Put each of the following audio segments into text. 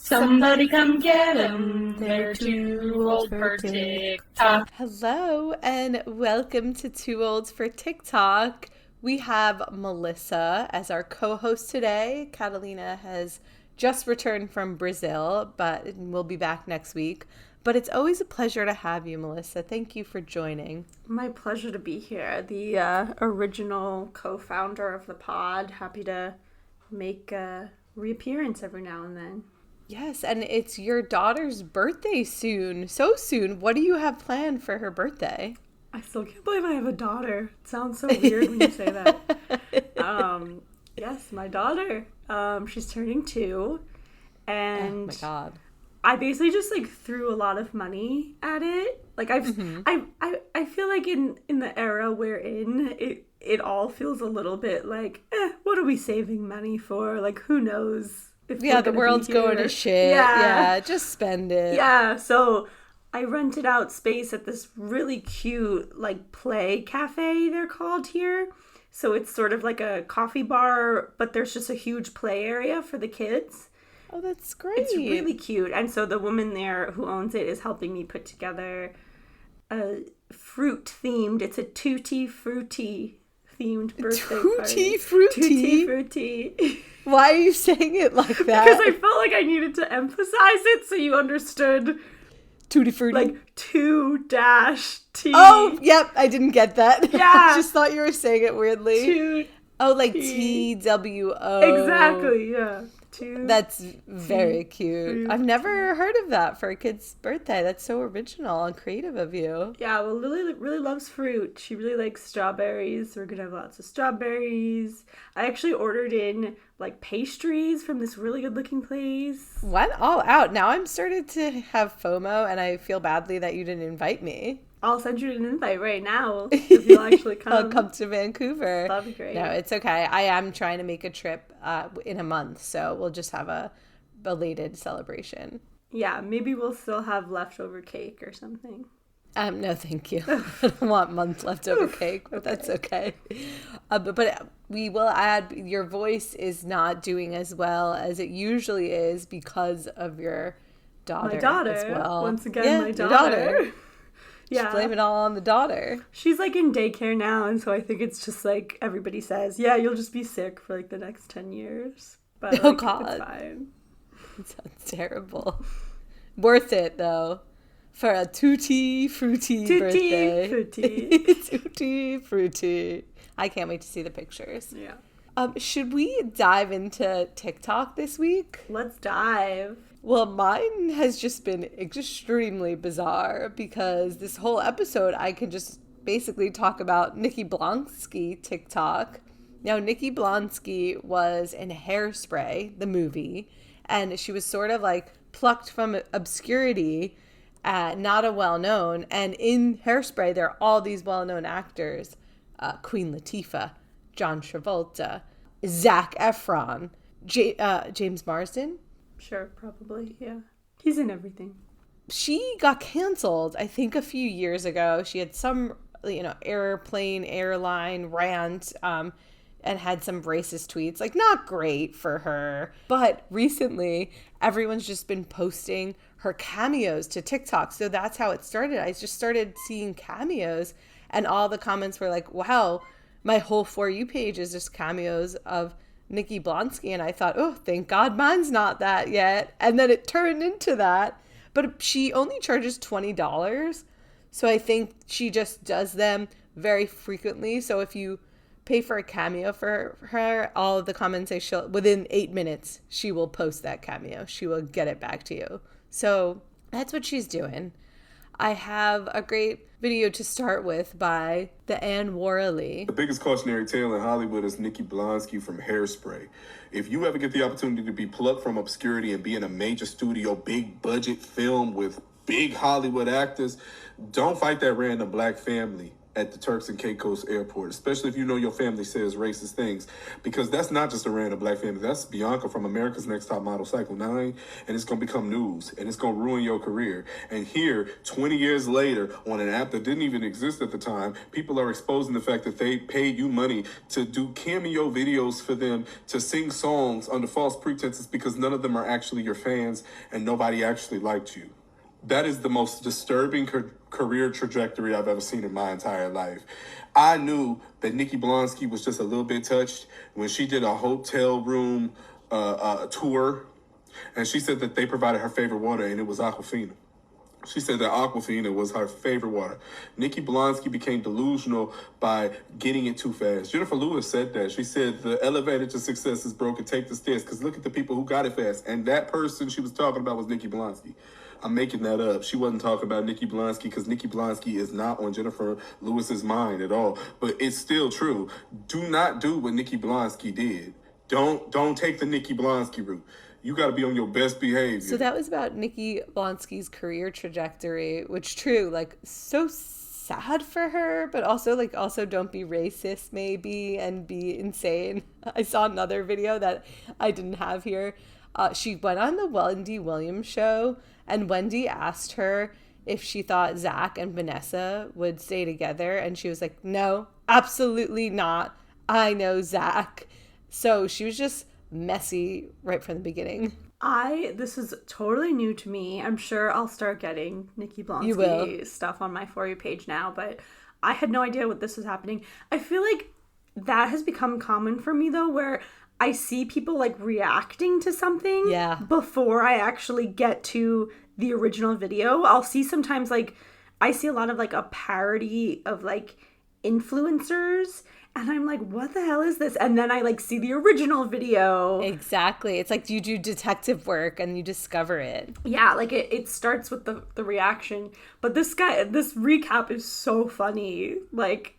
Somebody come get 'em. They're too old for TikTok. Hello and welcome to Too Old for TikTok. We have Melissa as our co-host today. Catalina has just returned from Brazil, but will be back next week. But it's always a pleasure to have you, Melissa. Thank you for joining. My pleasure to be here. The original co-founder of the pod. Happy to make a reappearance every now and then. Yes, and it's your daughter's birthday soon. So soon. What do you have planned for her birthday? I still can't believe I have a daughter. It sounds so weird when you say that. Yes, my daughter. She's turning 2. And oh my God. I basically just threw a lot of money at it. I feel like in the era we're in, it all feels a little bit what are we saving money for? Who knows? Yeah, the world's going to shit. Yeah, just spend it. Yeah, so I rented out space at this really cute, play cafe, they're called here. So it's sort of like a coffee bar, but there's just a huge play area for the kids. Oh, that's great. It's really cute. And so the woman there who owns it is helping me put together a fruit-themed, it's a Tutti Frutti themed birthday party. Tutti Frutti? Tutti Frutti. Why are you saying it like that? Because I felt like I needed to emphasize it so you understood. Tutti Frutti. 2-T. Oh, yep. I didn't get that. Yeah. I just thought you were saying it weirdly. TWO. Exactly, yeah. That's very cute. I've never heard of that for a kid's birthday. That's so original and creative of you. Yeah, well, Lily really loves fruit. She really likes strawberries. So we're gonna have lots of strawberries. I actually ordered in pastries from this really good looking place. Went all out. Now I'm started to have FOMO and I feel badly that you didn't invite me. I'll send you an invite right now if you'll actually come. I'll come to Vancouver. That'd be great. No, it's okay. I am trying to make a trip in a month, so we'll just have a belated celebration. Yeah, maybe we'll still have leftover cake or something. No, thank you. I don't want month leftover cake, but that's okay. But we will add, your voice is not doing as well as it usually is because of your daughter. My daughter, as well. Once again, my daughter. Yeah. Just blame it all on the daughter. She's in daycare now, and so I think it's just everybody says, yeah, you'll just be sick for the next 10 years. But oh God. It's fine. It sounds terrible. Worth it though. For a tutti frutti birthday. Tutti frutti. I can't wait to see the pictures. Yeah. Should we dive into TikTok this week? Let's dive. Well, mine has just been extremely bizarre because this whole episode I can just basically talk about Nikki Blonsky TikTok. Now, Nikki Blonsky was in Hairspray, the movie, and she was sort of plucked from obscurity, not a well-known. And in Hairspray, there are all these well-known actors, Queen Latifah, John Travolta, Zac Efron, James Marsden. Sure, probably, yeah. He's in everything. She got canceled, I think, a few years ago. She had some, airline rant, and had some racist tweets. Not great for her. But recently, everyone's just been posting her cameos to TikTok. So that's how it started. I just started seeing cameos, and all the comments were wow, my whole For You page is just cameos of Nikki Blonsky, and I thought, oh, thank God mine's not that yet. And then it turned into that. But she only charges $20. So I think she just does them very frequently. So if you pay for a cameo for her, all of the comments say within 8 minutes, she will post that cameo. She will get it back to you. So that's what she's doing. I have a great video to start with by the Anne Worley. The biggest cautionary tale in Hollywood is Nikki Blonsky from Hairspray. If you ever get the opportunity to be plucked from obscurity and be in a major studio, big budget film with big Hollywood actors, don't fight that random black family. at the Turks and Caicos airport, especially if you know your family says racist things, because that's not just a random black family. That's Bianca from America's Next Top Model Cycle 9, and it's going to become news, and it's going to ruin your career. And here, 20 years later, on an app that didn't even exist at the time, people are exposing the fact that they paid you money to do cameo videos for them to sing songs under false pretenses because none of them are actually your fans and nobody actually liked you. That is the most disturbing career trajectory I've ever seen in my entire life. I knew that Nikki Blonsky was just a little bit touched when she did a hotel room tour, and she said that they provided her favorite water, and it was Aquafina. She said that Aquafina was her favorite water. Nikki Blonsky became delusional by getting it too fast. Jennifer Lewis said that. She said the elevator to success is broken. Take the stairs, because look at the people who got it fast. And that person she was talking about was Nikki Blonsky. I'm making that up. She wasn't talking about Nikki Blonsky because Nikki Blonsky is not on Jennifer Lewis's mind at all. But it's still true. Do not do what Nikki Blonsky did. Don't take the Nikki Blonsky route. You got to be on your best behavior. So that was about Nikki Blonsky's career trajectory, which true, like so sad for her, but also don't be racist maybe and be insane. I saw another video that I didn't have here. She went on the Wendy Williams show, and Wendy asked her if she thought Zach and Vanessa would stay together, and she was like, no, absolutely not. I know Zach. So she was just messy right from the beginning. This is totally new to me. I'm sure I'll start getting Nikki Blonsky stuff on my For You page now, but I had no idea what this was happening. I feel like that has become common for me though, where I see people like reacting to something before I actually get to the original video. I'll see sometimes like, I see a lot of like a parody of like influencers, and I'm like, what the hell is this? And then I like see the original video. Exactly. It's like you do detective work and you discover it. Yeah, like it starts with the reaction. But this recap is so funny. Like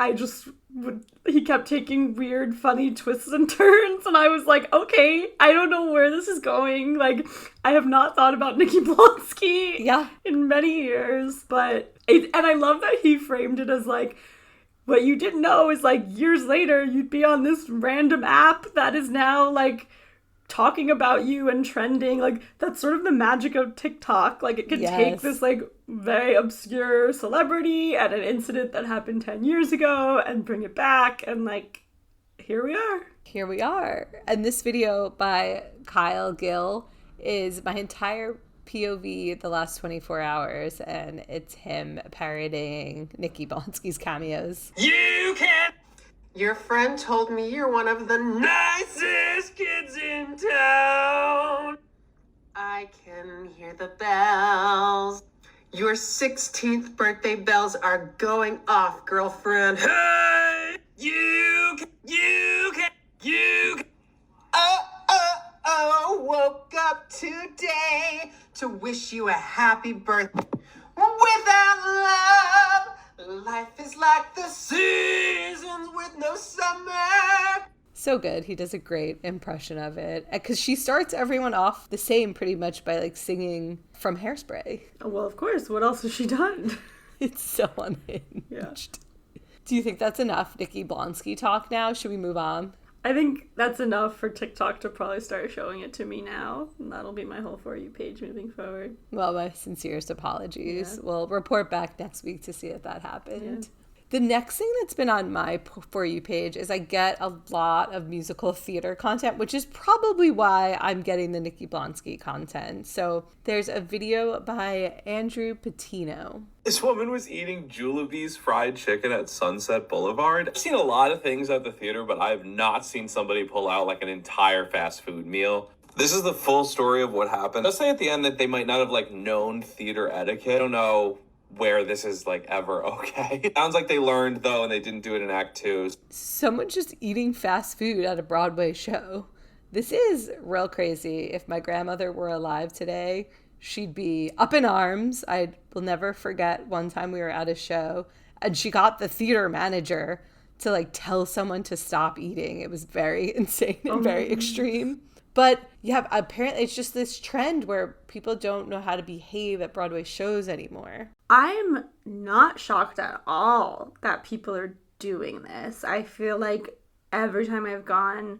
he kept taking weird, funny twists and turns. And I was like, okay, I don't know where this is going. Like, I have not thought about Nikki Blonsky in many years. And I love that he framed it as like, what you didn't know is like years later, you'd be on this random app that is now like talking about you and trending. Like that's sort of the magic of TikTok. Like it can take this like very obscure celebrity and an incident that happened 10 years ago and bring it back. And like, here we are. Here we are. And this video by Kyle Gill is my entire POV the last 24 hours, and it's him parodying Nikki Blonsky's cameos. You can't. Your friend told me you're one of the nicest kids in town. I can hear the bells. Your 16th birthday bells are going off, girlfriend. Hey, you can. Woke up today to wish you a happy birthday. Without love, life is like the seasons with no summer. So good. He does a great impression of it. Because she starts everyone off the same pretty much by like singing from Hairspray. Well, of course. What else has she done? It's so unhinged. Yeah. Do you think that's enough Nikki Blonsky talk now? Should we move on? I think that's enough for TikTok to probably start showing it to me now. And that'll be my whole For You page moving forward. Well, my sincerest apologies. Yeah. We'll report back next week to see if that happened. Yeah. The next thing that's been on my For You page is I get a lot of musical theater content, which is probably why I'm getting the Nikki Blonsky content. So there's a video by Andrew Patino. This woman was eating Julabee's fried chicken at Sunset Boulevard. I've seen a lot of things at the theater, but I have not seen somebody pull out like an entire fast food meal. This is the full story of what happened. Let's say at the end that they might not have like known theater etiquette. I don't know where this is like ever okay. It sounds like they learned though, and they didn't do it in Act 2. Someone just eating fast food at a Broadway show. This is real crazy. If my grandmother were alive today, she'd be up in arms. I will never forget one time we were at a show and she got the theater manager to like tell someone to stop eating. It was very insane and very extreme. But yeah, apparently it's just this trend where people don't know how to behave at Broadway shows anymore. I'm not shocked at all that people are doing this. I feel like every time I've gone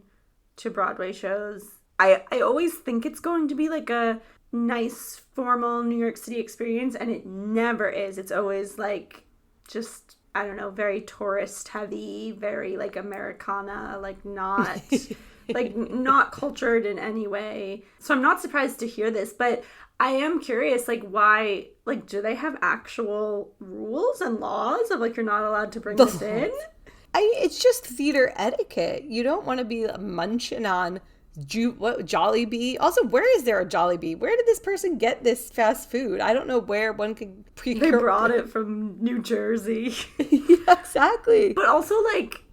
to Broadway shows, I always think it's going to be like a nice, formal New York City experience, and it never is. It's always like just, I don't know, very tourist heavy, very like Americana, like not like not cultured in any way. So I'm not surprised to hear this, but I am curious, like, why, like, do they have actual rules and laws of like you're not allowed to bring this in? It's just theater etiquette. You don't want to be munching on Jollibee. Also, where is there a Jollibee? Where did this person get this fast food? I don't know where one could They brought it from New Jersey. Yeah, exactly. But also, like,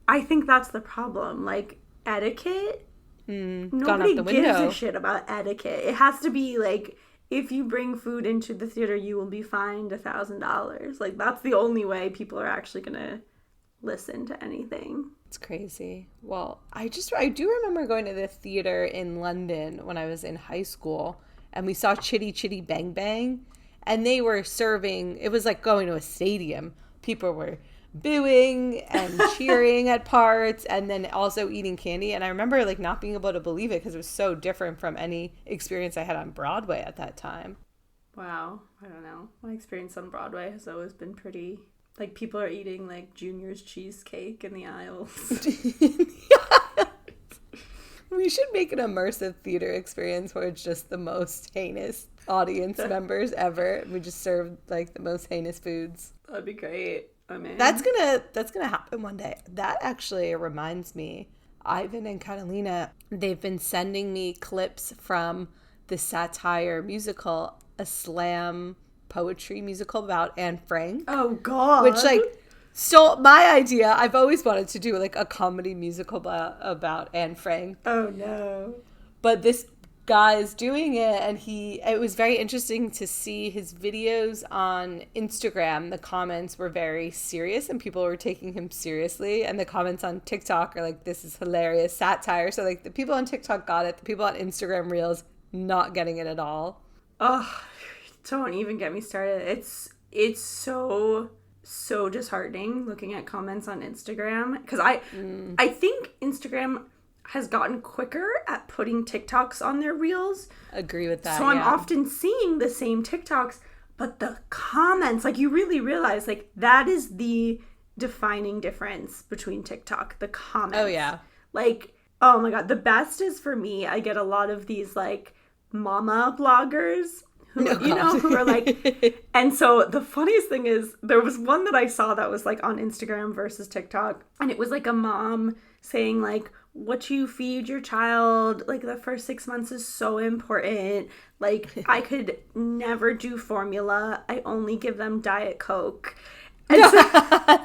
I think that's the problem. Like, etiquette, gone nobody out the gives window. a shit about etiquette. It has to be like, if you bring food into the theater, you will be fined $1,000. Like, that's the only way people are actually gonna listen to anything. It's crazy. Well, I do remember going to the theater in London when I was in high school, and we saw Chitty Chitty Bang Bang, and they were serving, it was like going to a stadium. People were booing and cheering at parts, and then also eating candy. And I remember like not being able to believe it because it was so different from any experience I had on Broadway at that time. Wow, I don't know. My experience on Broadway has always been pretty, like, people are eating like Junior's cheesecake in the aisles. We should make an immersive theater experience where it's just the most heinous audience members ever. We just serve like the most heinous foods. That'd be great. I mean, That's gonna happen one day. That actually reminds me, Ivan and Catalina, they've been sending me clips from the satire musical, a slam poetry musical about Anne Frank. oh god, Which like stole my idea. I've always wanted to do like a comedy musical about Anne Frank. oh no. But this guy is doing it, and it was very interesting to see his videos on Instagram. The comments were very serious and people were taking him seriously, and the comments on TikTok are like, this is hilarious satire. So like the people on TikTok got it, the people on Instagram Reels not getting it at all. Oh, don't even get me started. It's so disheartening looking at comments on Instagram, because I think Instagram has gotten quicker at putting TikToks on their reels. Agree with that. So I'm yeah. often seeing the same TikToks, but the comments, like, you really realize, like, that is the defining difference between TikTok, the comments. Oh yeah. Like, oh my god, the best is, for me, I get a lot of these like mama bloggers who, who are like, and so the funniest thing is, there was one that I saw that was like on Instagram versus TikTok, and it was like a mom saying like, what you feed your child like the first 6 months is so important. Like, I could never do formula. I only give them Diet Coke. And so,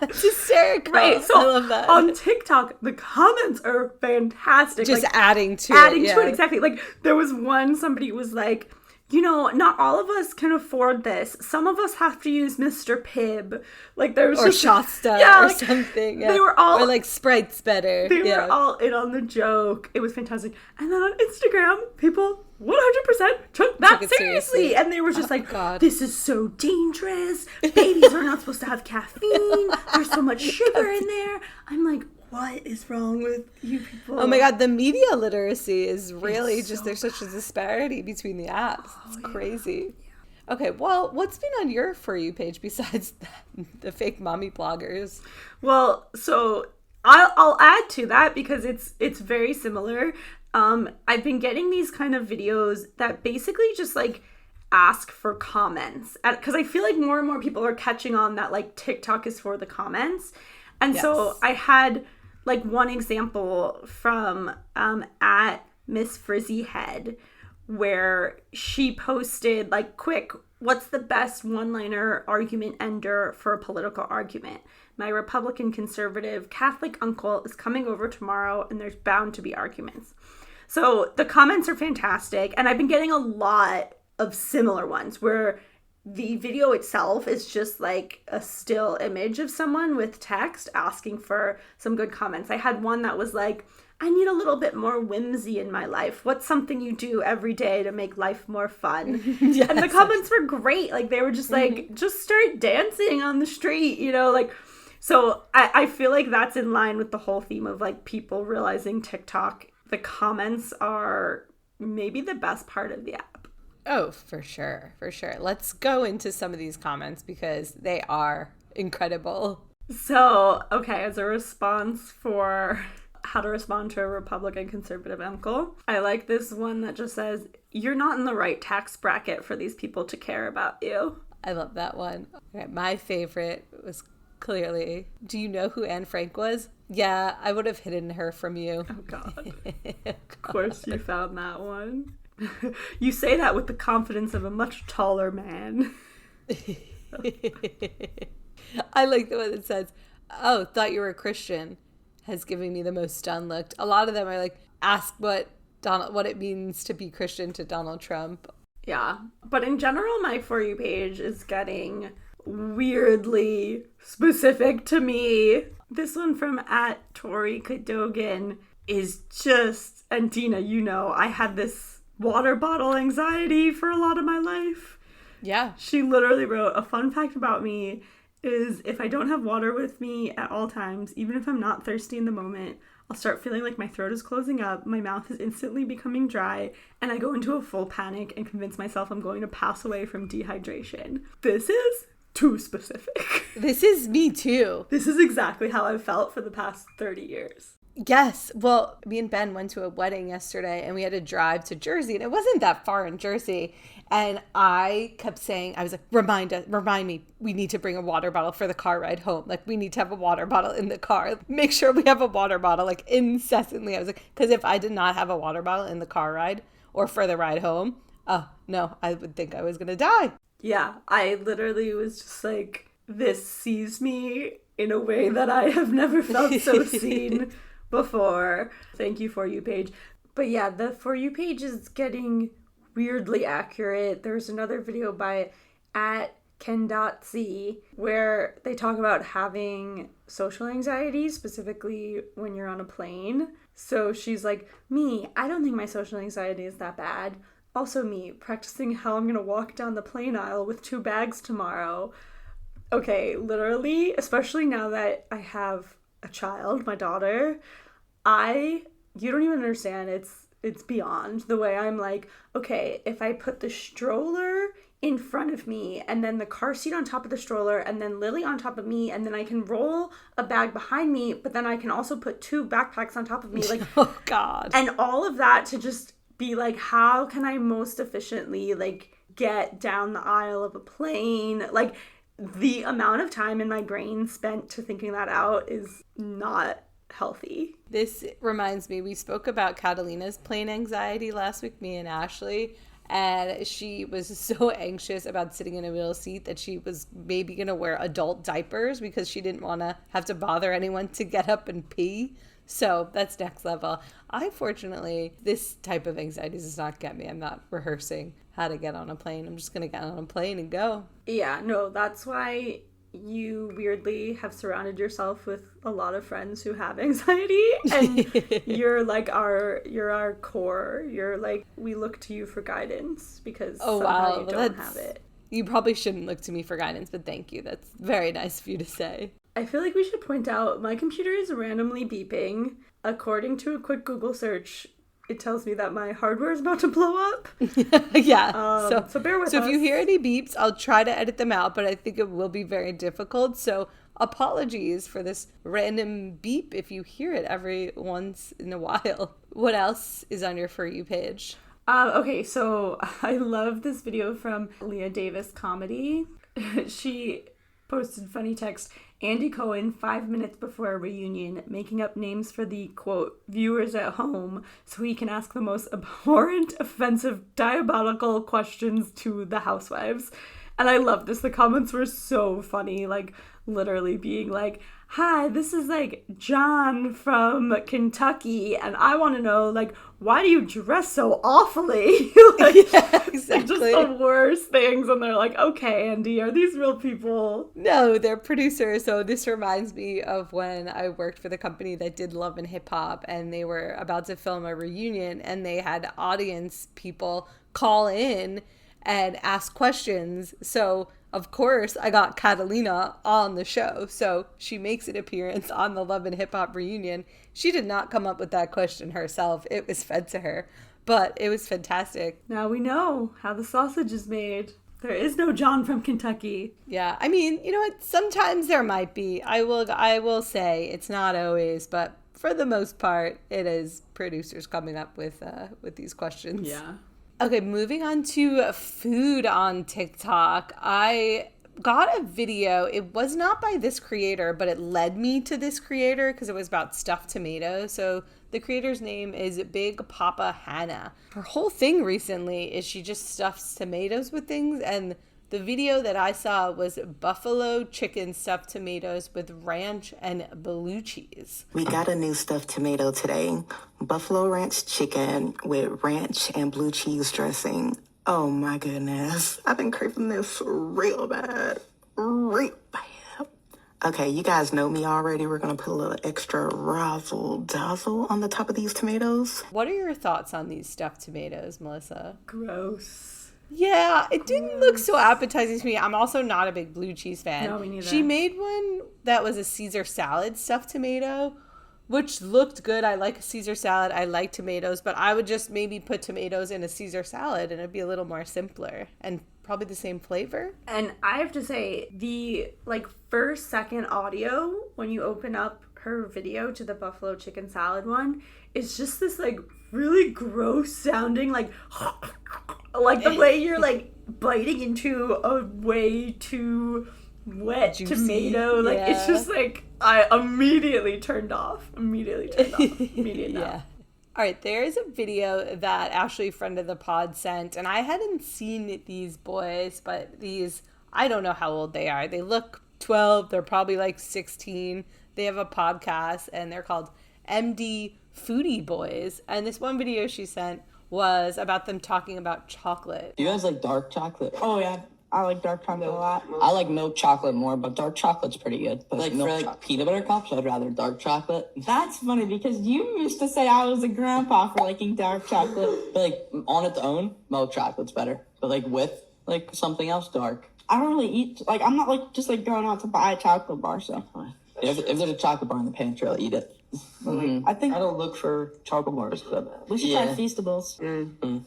It's hysterical. right, so I love that. on TikTok, the comments are fantastic. Just like, adding to adding it. to it, exactly. Like, there was one, somebody was like, not all of us can afford this. Some of us have to use Mr. Pibb. Like, there was Or just Shasta yeah, or like, something. Yeah. They were all or like Sprite's better. they yeah. were all in on the joke. It was fantastic. And then on Instagram, people 100% took that it seriously. seriously. And they were just like, God. this is so dangerous. Babies are not supposed to have caffeine. There's so much sugar in there. I'm like, what is wrong with you people? Oh my god, the media literacy is really It's just, so there's such a disparity between the apps. It's crazy. Okay, well, what's been on your For You page besides the fake mommy bloggers? Well, so I'll add to that because it's very similar. I've been getting these kind of videos that basically just like ask for comments, because I feel like more and more people are catching on that like TikTok is for the comments. And so Yes. I had like one example from at Miss Frizzy Head, where she posted like, quick, what's the best one-liner argument ender for a political argument? My Republican conservative Catholic uncle is coming over tomorrow and there's bound to be arguments. So the comments are fantastic, and I've been getting a lot of similar ones where the video itself is just like a still image of someone with text asking for some good comments. I had one that was like, I need a little bit more whimsy in my life. What's something you do every day to make life more fun? Yes. And the comments were great. Like, they were just like, just start dancing on the street, you know, like. So I feel like that's in line with the whole theme of like people realizing TikTok. The comments are maybe the best part of the app. Oh, for sure. For sure. Let's go into some of these comments because they are incredible. So, okay, as a response for how to respond to a Republican conservative uncle, I like this one that just says, you're not in the right tax bracket for these people to care about you. I love that one. Okay, my favorite was clearly, do you know who Anne Frank was? Yeah, I would have hidden her from you. Oh, God. Of course you found that one. You say that with the confidence of a much taller man. I like the one that says, oh, thought you were a Christian, has given me the most stunned look. A lot of them are like, ask what it means to be Christian to Donald Trump. Yeah, but in general, my For You page is getting weirdly specific to me. This one from @Tori Cadogan is just, and Dina, you know, I had this water bottle anxiety for a lot of my life. Yeah. She literally wrote, a fun fact about me is if I don't have water with me at all times, even if I'm not thirsty in the moment, I'll start feeling like my throat is closing up, my mouth is instantly becoming dry, and I go into a full panic and convince myself I'm going to pass away from dehydration. This is too specific. This is me too. This is exactly how I've felt for the past 30 years. Yes. Well, me and Ben went to a wedding yesterday and we had to drive to Jersey, and it wasn't that far in Jersey. And I kept saying, I was like, remind me, we need to bring a water bottle for the car ride home. Like, we need to have a water bottle in the car. Make sure we have a water bottle, like, incessantly. I was like, because if I did not have a water bottle in the car ride or for the ride home, oh, no, I would think I was going to die. Yeah, I literally was just like, this sees me in a way that I have never felt so seen before. Thank you, For You page. But yeah, the For You page is getting weirdly accurate. There's another video by @Ken.C where they talk about having social anxiety, specifically when you're on a plane. So she's like, me, I don't think my social anxiety is that bad. Also me, practicing how I'm gonna walk down the plane aisle with 2 bags tomorrow. Okay, literally, especially now that I have a child, my daughter, you don't even understand, it's beyond the way I'm like, okay, if I put the stroller in front of me and then the car seat on top of the stroller and then Lily on top of me and then I can roll a bag behind me, but then I can also put 2 backpacks on top of me, like, oh God. And all of that to just be like, how can I most efficiently like get down the aisle of a plane? Like, the amount of time in my brain spent to thinking that out is not healthy. This reminds me, we spoke about Catalina's plane anxiety last week, me and Ashley, and she was so anxious about sitting in a middle seat that she was maybe going to wear adult diapers because she didn't want to have to bother anyone to get up and pee. So that's next level. Fortunately, this type of anxiety does not get me. I'm not rehearsing how to get on a plane. I'm just going to get on a plane and go. Yeah, no, that's why you weirdly have surrounded yourself with a lot of friends who have anxiety, and you're our core. You're like, we look to you for guidance because somehow you don't have it. You probably shouldn't look to me for guidance, but thank you. That's very nice of you to say. I feel like we should point out my computer is randomly beeping. According to a quick Google search, it tells me that my hardware is about to blow up. Yeah. So bear with us. So if you hear any beeps, I'll try to edit them out, but I think it will be very difficult. So apologies for this random beep if you hear it every once in a while. What else is on your For You page? Okay, so I love this video from Leah Davis Comedy. She posted funny text, Andy Cohen 5 minutes before a reunion, making up names for the, quote, viewers at home so he can ask the most abhorrent, offensive, diabolical questions to the housewives. And I love this. The comments were so funny, like literally being like, hi, this is like John from Kentucky, and I want to know, like, why do you dress so awfully? Like, Yeah, exactly. just the worst things. And they're like, okay, Andy, are these real people? No, they're producers. So this reminds me of when I worked for the company that did Love and Hip Hop, and they were about to film a reunion, and they had audience people call in and ask questions. So of course I got Catalina on the show. So she makes an appearance on the Love and Hip Hop reunion. She did not come up with that question herself. It was fed to her, but it was fantastic. Now we know how the sausage is made. There is no John from Kentucky. Yeah, I mean, you know what? Sometimes there might be. I will say it's not always, but for the most part, it is producers coming up with these questions. Yeah. Okay, moving on to food on TikTok. I got a video. It was not by this creator, but it led me to this creator because it was about stuffed tomatoes. So the creator's name is Big Papa Hannah. Her whole thing recently is she just stuffs tomatoes with things, and the video that I saw was buffalo chicken stuffed tomatoes with ranch and blue cheese. We got a new stuffed tomato today. Buffalo ranch chicken with ranch and blue cheese dressing. Oh my goodness. I've been craving this real bad. Real bad. Okay, you guys know me already. We're going to put a little extra razzle dazzle on the top of these tomatoes. What are your thoughts on these stuffed tomatoes, Melissa? Gross. Yeah, it didn't look so appetizing to me. I'm also not a big blue cheese fan. No, me neither. She made one that was a Caesar salad stuffed tomato, which looked good. I like a Caesar salad. I like tomatoes, but I would just maybe put tomatoes in a Caesar salad and it'd be a little more simpler and probably the same flavor. And I have to say, the first second audio when you open up her video to the buffalo chicken salad one is just this really gross sounding the way you're biting into a way too wet Juicy. Tomato. It's just I immediately turned off. Immediate no. Yeah. All right, there is a video that Ashley, friend of the pod, sent, and I hadn't seen these boys, but I don't know how old they are. They look 12. They're probably 16. They have a podcast, and they're called MD Foodie Boys. And this one video she sent was about them talking about chocolate. Do you guys like dark chocolate? Oh, yeah. I like dark chocolate a lot. I like milk chocolate more, but dark chocolate's pretty good. But for peanut butter cups, I'd rather dark chocolate. That's funny because you used to say I was a grandpa for liking dark chocolate. But on its own, milk chocolate's better. But with something else dark. I don't really eat, I'm not just going out to buy a chocolate bar, so. If there's a chocolate bar in the pantry, I'll eat it. I think I don't look for chocolate bars, but we should try Feastables.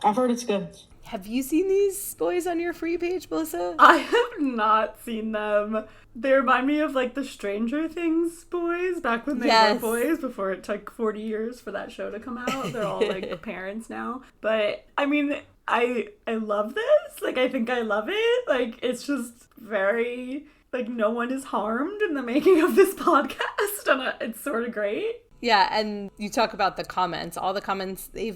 I've heard it's good. Have you seen these boys on your free page, Melissa? I have not seen them. They remind me of the Stranger Things boys back when they were boys before it took 40 years for that show to come out. They're all parents now. But I mean, I love this. I think I love it. It's just very no one is harmed in the making of this podcast, and it's sort of great. Yeah, and you talk about the comments. All the comments, they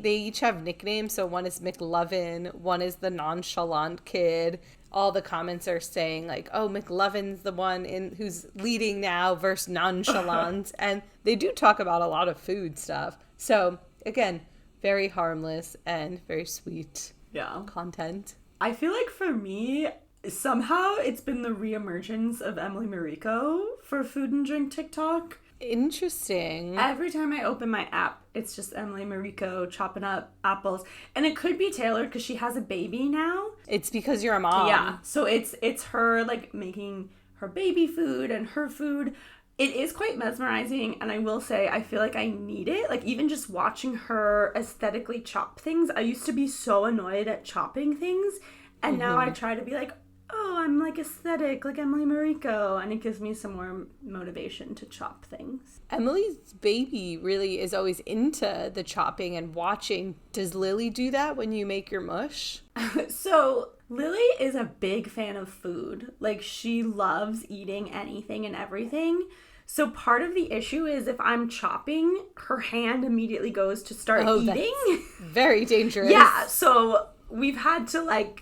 each have nicknames. So one is McLovin, one is the nonchalant kid. All the comments are saying oh, McLovin's the one who's leading now versus nonchalant. And they do talk about a lot of food stuff. So again, very harmless and very sweet content. I feel for me, somehow it's been the reemergence of Emily Mariko for food and drink TikTok. Interesting. Every time I open my app, it's just Emily Mariko chopping up apples. And it could be Taylor because she has a baby now. It's because you're a mom. Yeah. So it's her making her baby food and her food. It is quite mesmerizing, and I will say I feel I need it. Even just watching her aesthetically chop things. I used to be so annoyed at chopping things, and now I try to be oh, I'm aesthetic, like Emily Mariko, and it gives me some more motivation to chop things. Emily's baby really is always into the chopping and watching. Does Lily do that when you make your mush? So Lily is a big fan of food. She loves eating anything and everything. So part of the issue is if I'm chopping, her hand immediately goes to start eating. That's very dangerous. Yeah, so we've had to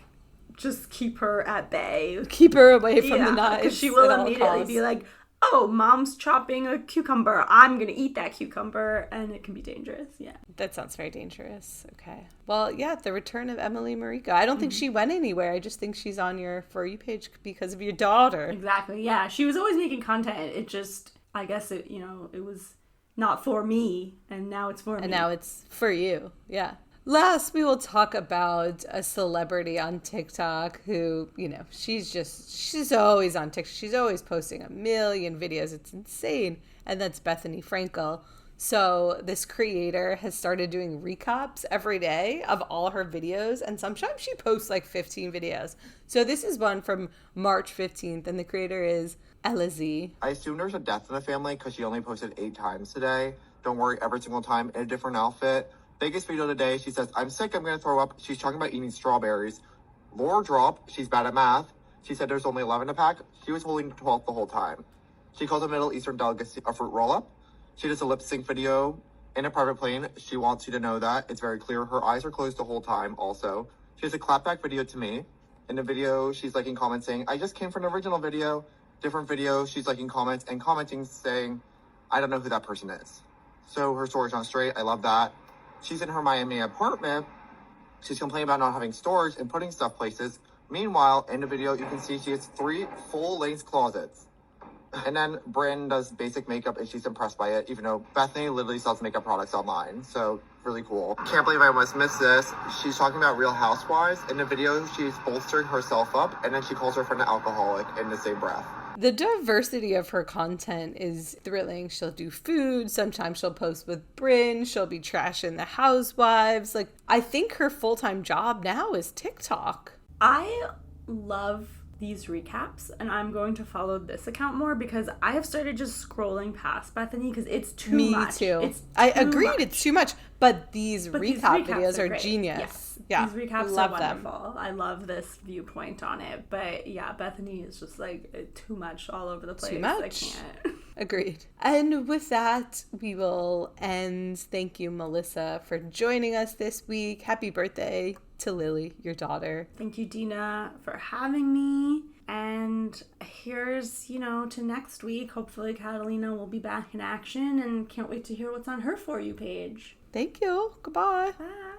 just keep her at bay. Keep her away from the knives. Because she will at all immediately costs. be oh, mom's chopping a cucumber. I'm going to eat that cucumber. And it can be dangerous. Yeah. That sounds very dangerous. Okay. Well, yeah, the return of Emily Mariko. I don't think she went anywhere. I just think she's on your For You page because of your daughter. Exactly. Yeah. She was always making content. It just, I guess it, it was not for me. And now it's for me. And now it's for you. Yeah. Last, we will talk about a celebrity on TikTok who, she's always on TikTok. She's always posting a million videos. It's insane. And that's Bethany Frankel. So this creator has started doing recaps every day of all her videos. And sometimes she posts like 15 videos. So this is one from March 15th. And the creator is Ella Z. I assume there's a death in the family because she only posted 8 times today. Don't worry, every single time in a different outfit. Biggest video today, she says, I'm sick, I'm going to throw up. She's talking about eating strawberries. Laura Drop, she's bad at math. She said there's only 11 a pack. She was holding 12 the whole time. She calls a Middle Eastern delicacy a fruit roll-up. She does a lip sync video in a private plane. She wants you to know that. It's very clear. Her eyes are closed the whole time also. She has a clapback video to me. In the video, she's liking comments saying, I just came from an original video. Different video, she's liking comments and commenting saying, I don't know who that person is. So her story's not straight. I love that. She's in her Miami apartment. She's complaining about not having storage and putting stuff places. Meanwhile, in the video, you can see she has 3 full-length closets. And then Bryn does basic makeup and she's impressed by it, even though Bethany literally sells makeup products online. So, really cool. Can't believe I almost missed this. She's talking about Real Housewives. In the video, she's bolstering herself up and then she calls her friend an alcoholic in the same breath. The diversity of her content is thrilling. She'll do food. Sometimes she'll post with Bryn. She'll be trashing the housewives. Like, I think her full-time job now is TikTok. I love these recaps, and I'm going to follow this account more because I have started just scrolling past Bethany because it's too much. Me too. It's I too agreed. much. It's too much. But these recap videos are great. genius. Yes. Yeah, These recaps love are them. wonderful. I love this viewpoint on it. But yeah, Bethany is just like too much all over the place. Too much. I can't. Agreed. And with that, we will end. Thank you, Melissa, for joining us this week. Happy birthday to Lily, your daughter. Thank you, Dina, for having me. And here's, to next week. Hopefully Catalina will be back in action and can't wait to hear what's on her For You page. Thank you. Goodbye. Bye.